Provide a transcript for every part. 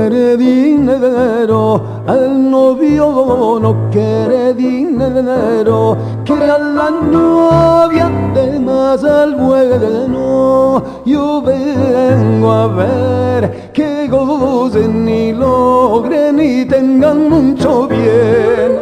quiere dinero, el novio no quiere dinero, quiere a la novia de más al bueno. Yo vengo a ver que gocen y logren y tengan mucho bien.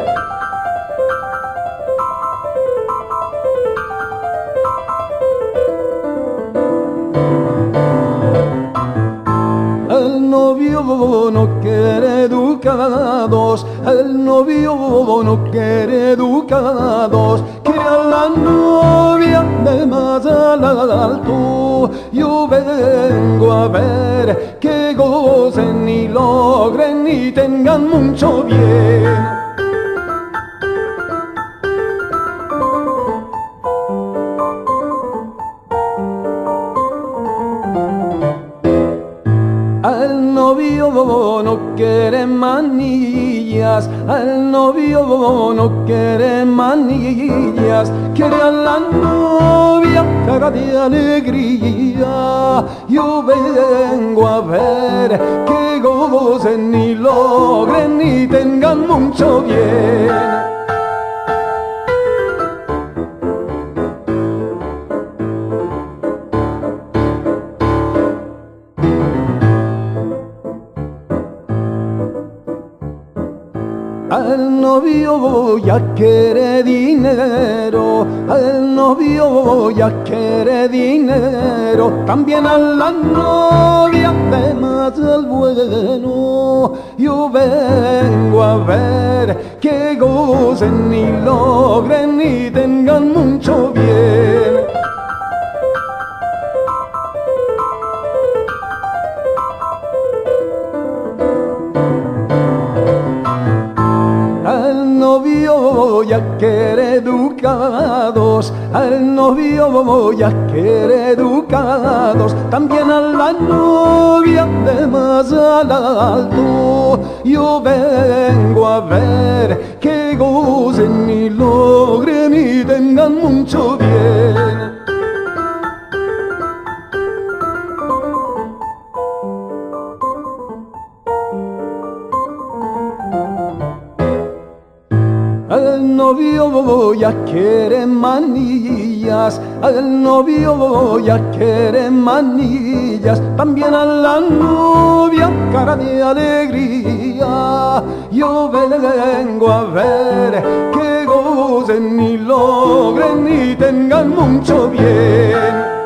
El novio no quiere educados, el novio no quiere educados, quiere a la novia de más alto. Yo vengo a ver que gocen y logren y tengan mucho bien. El novio no quiere manillas, el novio no quiere manillas, quiere a la novia cara de alegría. Yo vengo a ver que gocen y logren y tengan mucho bien. El novio ya quiere dinero, el novio ya quiere dinero, también a la novia de más el bueno. Yo vengo a ver que gocen y logren y tengan mucho bien. El novio ya quiere educados, el novio ya quiere educados, también a la novia de más alto. Yo vengo a ver que gocen y logren y tengan mucho bien. El novio ya quiere manillas, el novio ya quiere manillas, también a la novia cara de alegría. Yo vengo a ver que gocen y logren y tengan mucho bien.